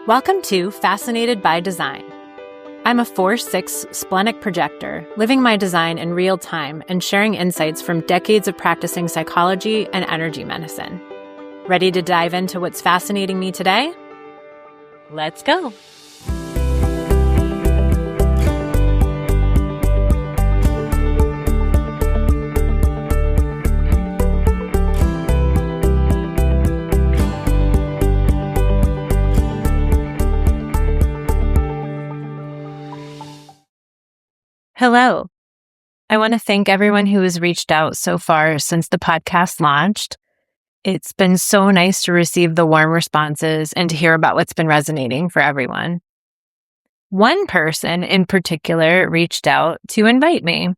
Welcome to Fascinated by Design. I'm a 4/6 splenic projector, living my design in real time and sharing insights from decades of practicing psychology and energy medicine. Ready to dive into what's fascinating me today? Let's go. Hello. I want to thank everyone who has reached out so far since the podcast launched. It's been so nice to receive the warm responses and to hear about what's been resonating for everyone. One person in particular reached out to invite me.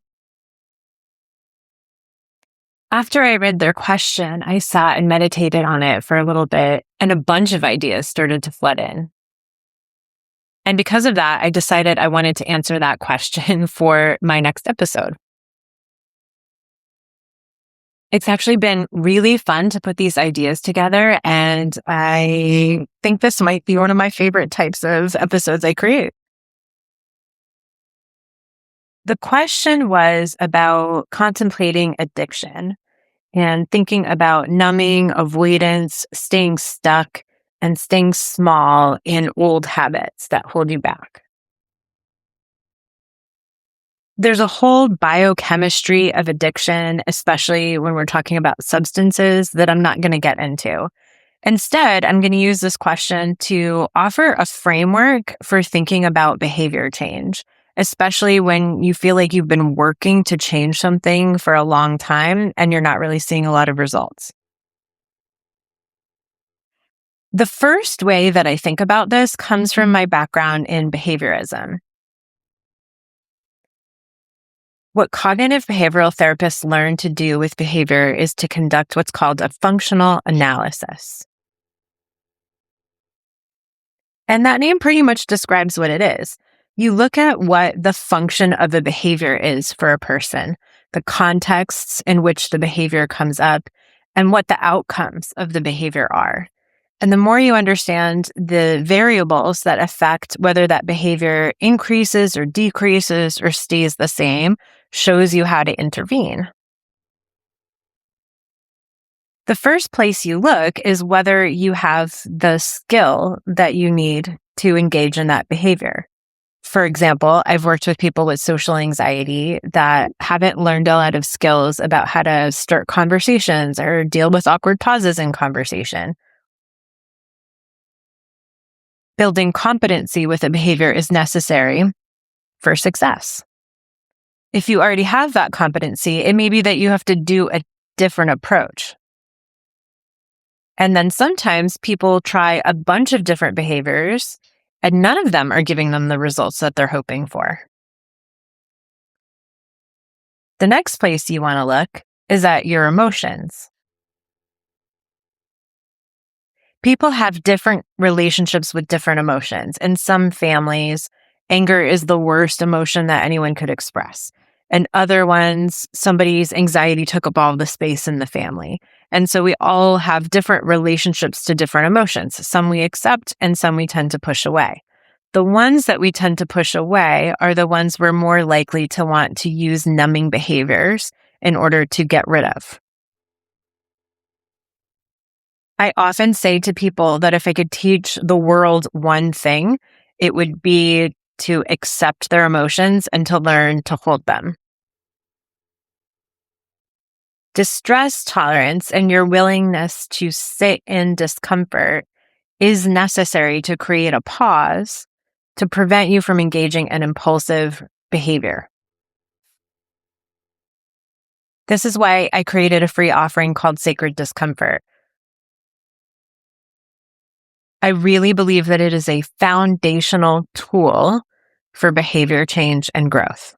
After I read their question, I sat and meditated on it for a little bit, and a bunch of ideas started to flood in. And because of that, I decided I wanted to answer that question for my next episode. It's actually been really fun to put these ideas together, and I think this might be one of my favorite types of episodes I create. The question was about contemplating addiction and thinking about numbing, avoidance, staying stuck, and staying small in old habits that hold you back. There's a whole biochemistry of addiction, especially when we're talking about substances, that I'm not going to get into. Instead, I'm going to use this question to offer a framework for thinking about behavior change, especially when you feel like you've been working to change something for a long time and you're not really seeing a lot of results. The first way that I think about this comes from my background in behaviorism. What cognitive behavioral therapists learn to do with behavior is to conduct what's called a functional analysis. And that name pretty much describes what it is. You look at what the function of a behavior is for a person, the contexts in which the behavior comes up, and what the outcomes of the behavior are. And the more you understand the variables that affect whether that behavior increases or decreases or stays the same, shows you how to intervene. The first place you look is whether you have the skill that you need to engage in that behavior. For example, I've worked with people with social anxiety that haven't learned a lot of skills about how to start conversations or deal with awkward pauses in conversation. Building competency with a behavior is necessary for success. If you already have that competency, it may be that you have to do a different approach. And then sometimes people try a bunch of different behaviors, and none of them are giving them the results that they're hoping for. The next place you want to look is at your emotions. People have different relationships with different emotions. In some families, anger is the worst emotion that anyone could express. And other ones, somebody's anxiety took up all the space in the family. And so we all have different relationships to different emotions. Some we accept and some we tend to push away. The ones that we tend to push away are the ones we're more likely to want to use numbing behaviors in order to get rid of. I often say to people that if I could teach the world one thing, it would be to accept their emotions and to learn to hold them. Distress tolerance and your willingness to sit in discomfort is necessary to create a pause to prevent you from engaging in impulsive behavior. This is why I created a free offering called Sacred Discomfort. I really believe that it is a foundational tool for behavior change and growth.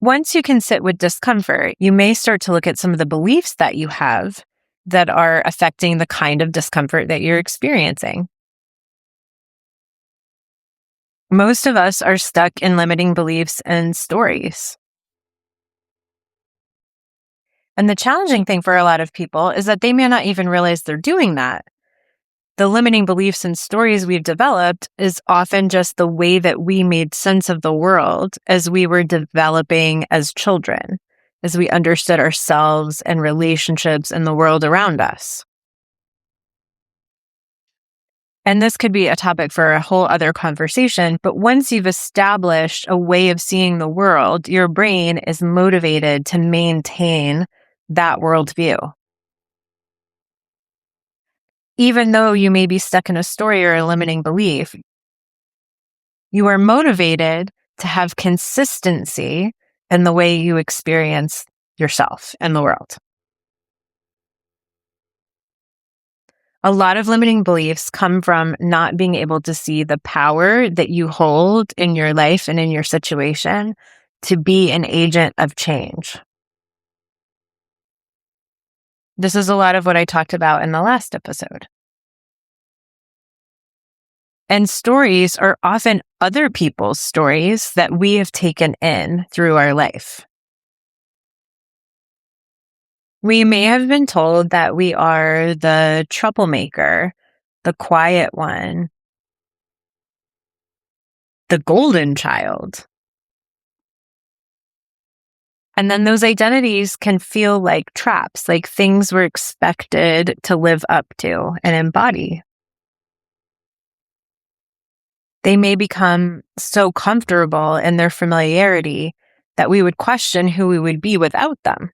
Once you can sit with discomfort, you may start to look at some of the beliefs that you have that are affecting the kind of discomfort that you're experiencing. Most of us are stuck in limiting beliefs and stories. And the challenging thing for a lot of people is that they may not even realize they're doing that. The limiting beliefs and stories we've developed is often just the way that we made sense of the world as we were developing as children, as we understood ourselves and relationships and the world around us. And this could be a topic for a whole other conversation, but once you've established a way of seeing the world, your brain is motivated to maintain that worldview. Even though you may be stuck in a story or a limiting belief, you are motivated to have consistency in the way you experience yourself and the world. A lot of limiting beliefs come from not being able to see the power that you hold in your life and in your situation to be an agent of change. This is a lot of what I talked about in the last episode. And stories are often other people's stories that we have taken in through our life. We may have been told that we are the troublemaker, the quiet one, the golden child. And then those identities can feel like traps, like things we're expected to live up to and embody. They may become so comfortable in their familiarity that we would question who we would be without them.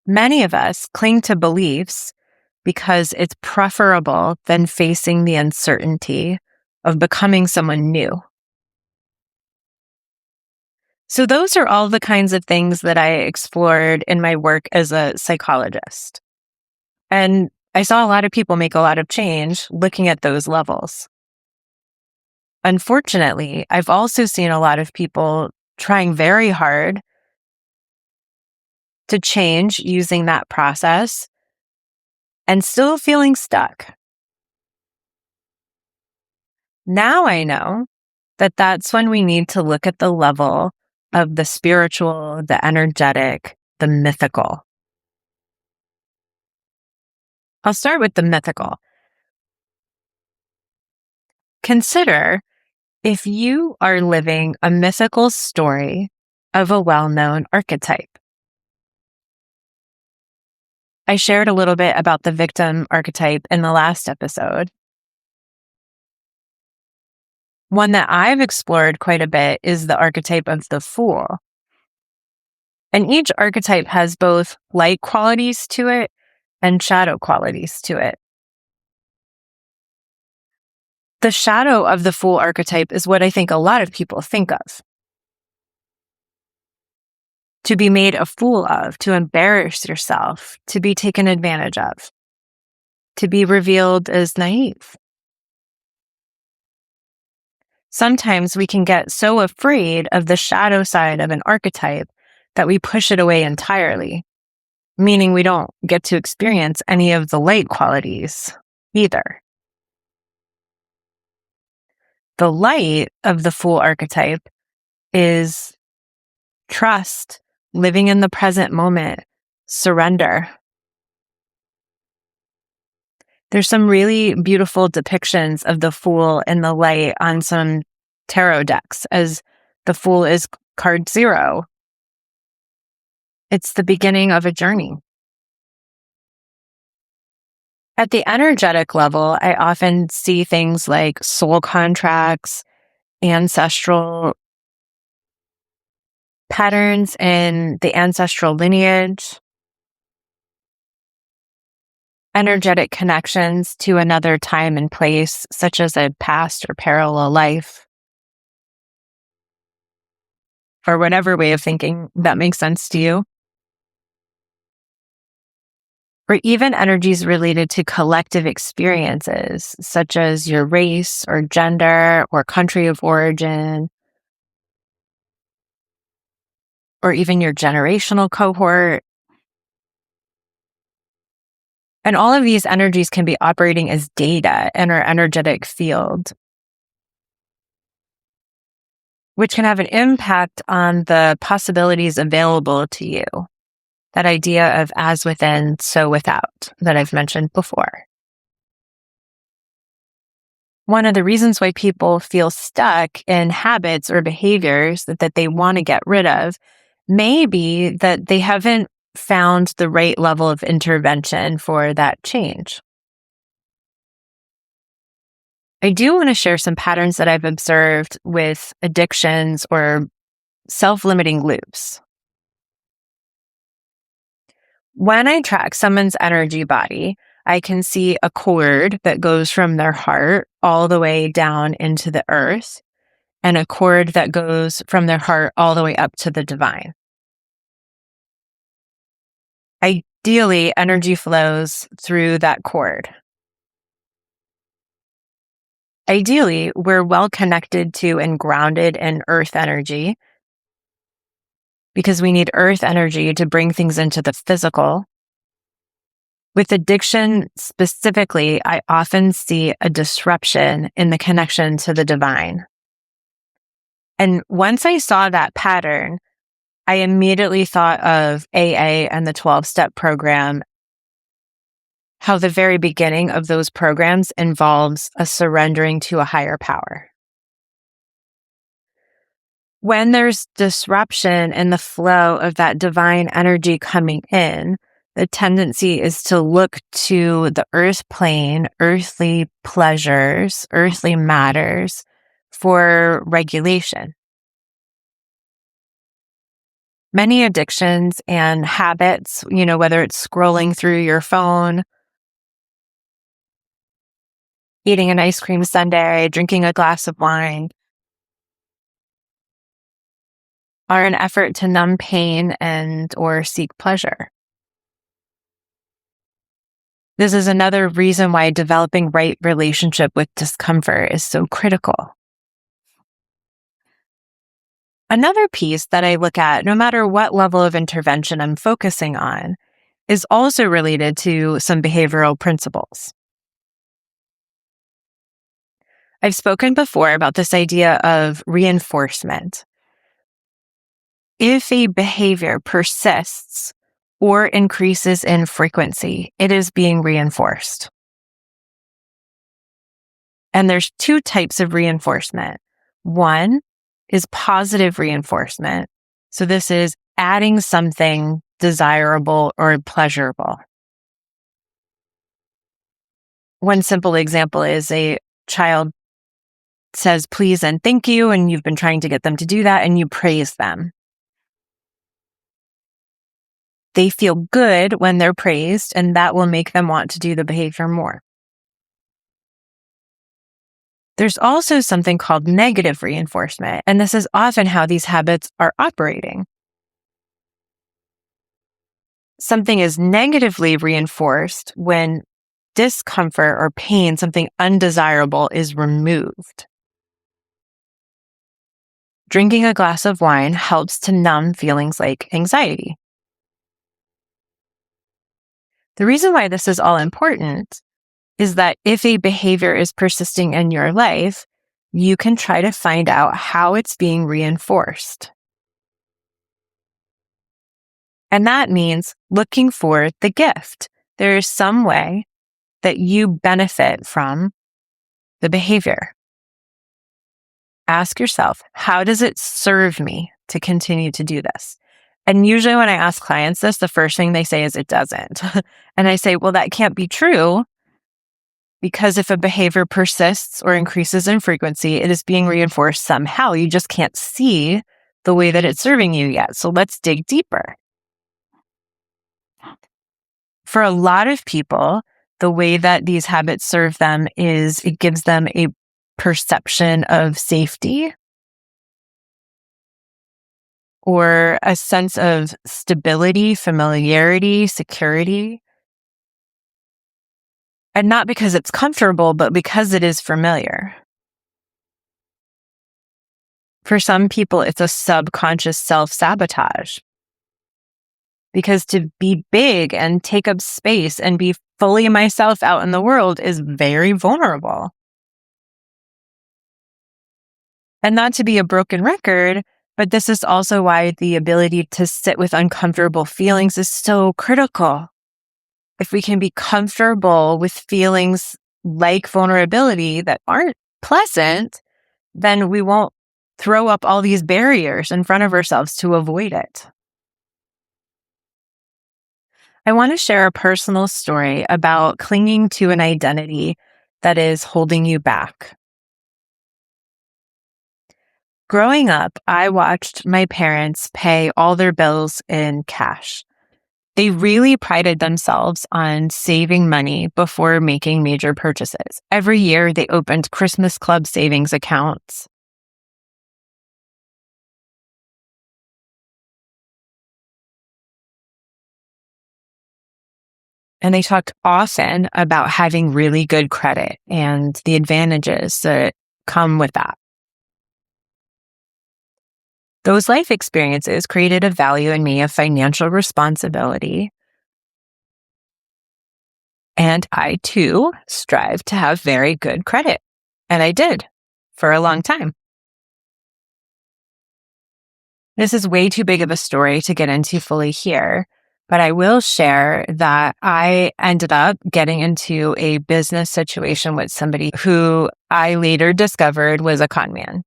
Many of us cling to beliefs because it's preferable than facing the uncertainty of becoming someone new. So those are all the kinds of things that I explored in my work as a psychologist. And I saw a lot of people make a lot of change looking at those levels. Unfortunately, I've also seen a lot of people trying very hard to change using that process and still feeling stuck. Now I know that that's when we need to look at the level of the spiritual, the energetic, the mythical. I'll start with the mythical. Consider if you are living a mythical story of a well-known archetype. I shared a little bit about the victim archetype in the last episode. One that I've explored quite a bit is the archetype of the fool. And each archetype has both light qualities to it and shadow qualities to it. The shadow of the fool archetype is what I think a lot of people think of. To be made a fool of, to embarrass yourself, to be taken advantage of, to be revealed as naive. Sometimes we can get so afraid of the shadow side of an archetype that we push it away entirely, meaning we don't get to experience any of the light qualities either. The light of the fool archetype is trust, living in the present moment, surrender. There's some really beautiful depictions of the fool in the light on some tarot decks, as the fool is card 0. It's the beginning of a journey. At the energetic level, I often see things like soul contracts, ancestral patterns in the ancestral lineage, energetic connections to another time and place, such as a past or parallel life, or whatever way of thinking that makes sense to you. Or even energies related to collective experiences, such as your race or gender or country of origin, or even your generational cohort. And all of these energies can be operating as data in our energetic field, which can have an impact on the possibilities available to you. that idea of as within, so without that I've mentioned before. One of the reasons why people feel stuck in habits or behaviors that they want to get rid of may be that they haven't found the right level of intervention for that change. I do want to share some patterns that I've observed with addictions or self-limiting loops. When I track someone's energy body, I can see a cord that goes from their heart all the way down into the earth, and a cord that goes from their heart all the way up to the divine. Ideally, energy flows through that cord. Ideally, we're well connected to and grounded in earth energy because we need earth energy to bring things into the physical. With addiction specifically, I often see a disruption in the connection to the divine. And once I saw that pattern, I immediately thought of AA and the 12-step program, how the very beginning of those programs involves a surrendering to a higher power. When there's disruption in the flow of that divine energy coming in, the tendency is to look to the earth plane, earthly pleasures, earthly matters for regulation. Many addictions and habits, whether it's scrolling through your phone, eating an ice cream sundae, drinking a glass of wine, are an effort to numb pain and or seek pleasure. This is another reason why developing right relationship with discomfort is so critical. Another piece that I look at, no matter what level of intervention I'm focusing on, is also related to some behavioral principles. I've spoken before about this idea of reinforcement. If a behavior persists or increases in frequency, it is being reinforced. And there's two types of reinforcement. One is positive reinforcement. So this is adding something desirable or pleasurable. One simple example is a child says please and thank you, and you've been trying to get them to do that, and you praise them. They feel good when they're praised, and that will make them want to do the behavior more. There's also something called negative reinforcement, and this is often how these habits are operating. Something is negatively reinforced when discomfort or pain, something undesirable, is removed. Drinking a glass of wine helps to numb feelings like anxiety. The reason why this is all important is that if a behavior is persisting in your life, you can try to find out how it's being reinforced. And that means looking for the gift. There is some way that you benefit from the behavior. Ask yourself, how does it serve me to continue to do this? And usually when I ask clients this, the first thing they say is it doesn't. And I say, well, that can't be true, because if a behavior persists or increases in frequency, it is being reinforced somehow. You just can't see the way that it's serving you yet. So let's dig deeper. For a lot of people, the way that these habits serve them is it gives them a perception of safety or a sense of stability, familiarity, security. And not because it's comfortable, but because it is familiar. For some people, it's a subconscious self-sabotage. Because to be big and take up space and be fully myself out in the world is very vulnerable. And not to be a broken record, But this is also why the ability to sit with uncomfortable feelings is so critical. If we can be comfortable with feelings like vulnerability that aren't pleasant, then we won't throw up all these barriers in front of ourselves to avoid it. I want to share a personal story about clinging to an identity that is holding you back. Growing up, I watched my parents pay all their bills in cash. They really prided themselves on saving money before making major purchases. Every year, they opened Christmas Club savings accounts. And they talked often about having really good credit and the advantages that come with that. Those life experiences created a value in me of financial responsibility. And I too strive to have very good credit. And I did for a long time. This is way too big of a story to get into fully here, but I will share that I ended up getting into a business situation with somebody who I later discovered was a con man,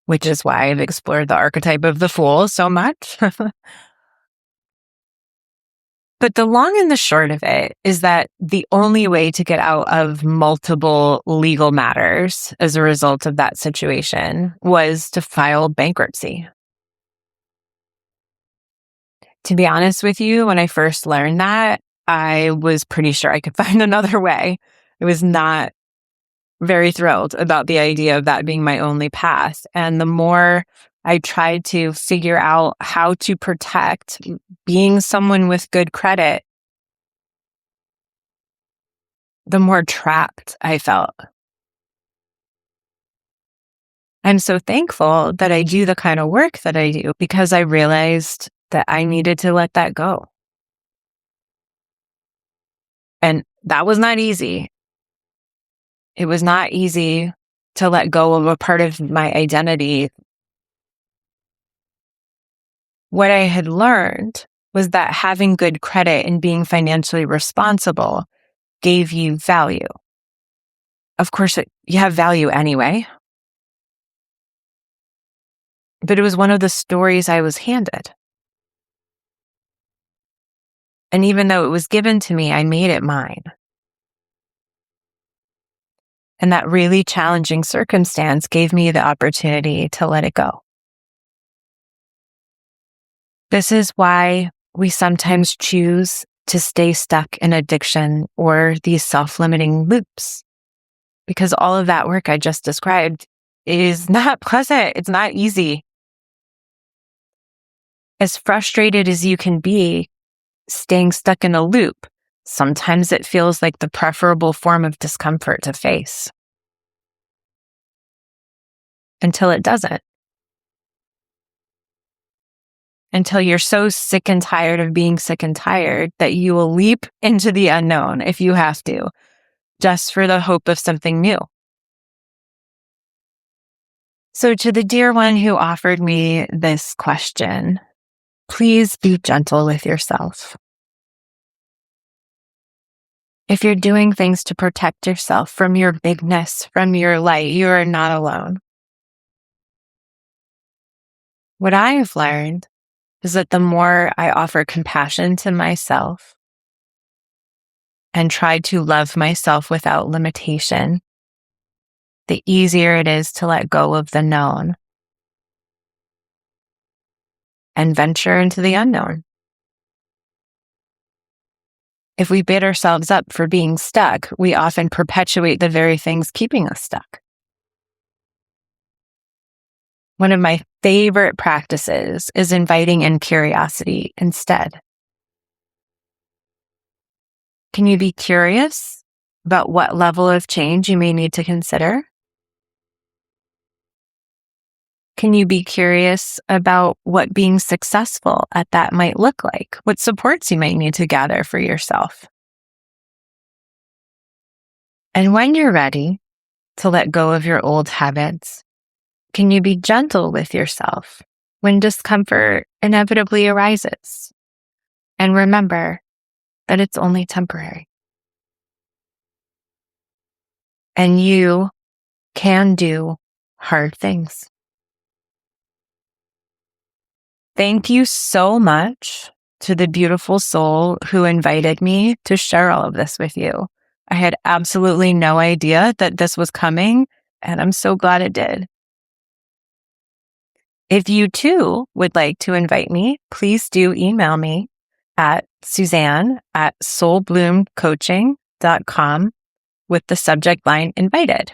which is why I've explored the archetype of the fool so much. But the long and the short of it is that the only way to get out of multiple legal matters as a result of that situation was to file bankruptcy. To be honest with you, when I first learned that, I was pretty sure I could find another way. I was not very thrilled about the idea of that being my only path. And the more I tried to figure out how to protect being someone with good credit, the more trapped I felt. I'm so thankful that I do the kind of work that I do because I realized that I needed to let that go. And that was not easy. It was not easy to let go of a part of my identity. What I had learned was that having good credit and being financially responsible gave you value. Of course, you have value anyway. But it was one of the stories I was handed. And even though it was given to me, I made it mine. And that really challenging circumstance gave me the opportunity to let it go. This is why we sometimes choose to stay stuck in addiction or these self-limiting loops. Because all of that work I just described is not pleasant. It's not easy. As frustrated as you can be, staying stuck in a loop, sometimes it feels like the preferable form of discomfort to face. Until it doesn't. Until you're so sick and tired of being sick and tired that you will leap into the unknown if you have to, just for the hope of something new. So to the dear one who offered me this question, please be gentle with yourself. If you're doing things to protect yourself from your bigness, from your light, you are not alone. What I have learned is that the more I offer compassion to myself and try to love myself without limitation, the easier it is to let go of the known and venture into the unknown. If we beat ourselves up for being stuck, we often perpetuate the very things keeping us stuck. One of my favorite practices is inviting in curiosity instead. Can you be curious about what level of change you may need to consider? Can you be curious about what being successful at that might look like? What supports you might need to gather for yourself? And when you're ready to let go of your old habits, Can you be gentle with yourself when discomfort inevitably arises? And remember that it's only temporary. And you can do hard things. Thank you so much to the beautiful soul who invited me to share all of this with you. I had absolutely no idea that this was coming, and I'm so glad it did. If you too would like to invite me, please do email me at Suzanne@soulbloomcoaching.com with the subject line invited.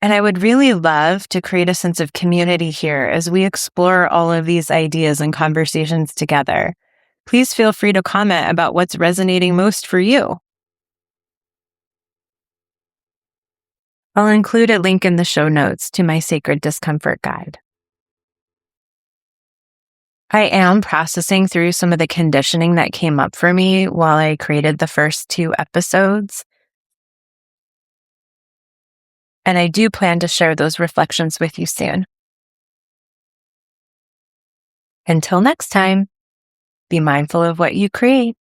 And I would really love to create a sense of community here as we explore all of these ideas and conversations together. Please feel free to comment about what's resonating most for you. I'll include a link in the show notes to my Sacred Discomfort Guide. I am processing through some of the conditioning that came up for me while I created the first 2 episodes. And I do plan to share those reflections with you soon. Until next time, be mindful of what you create.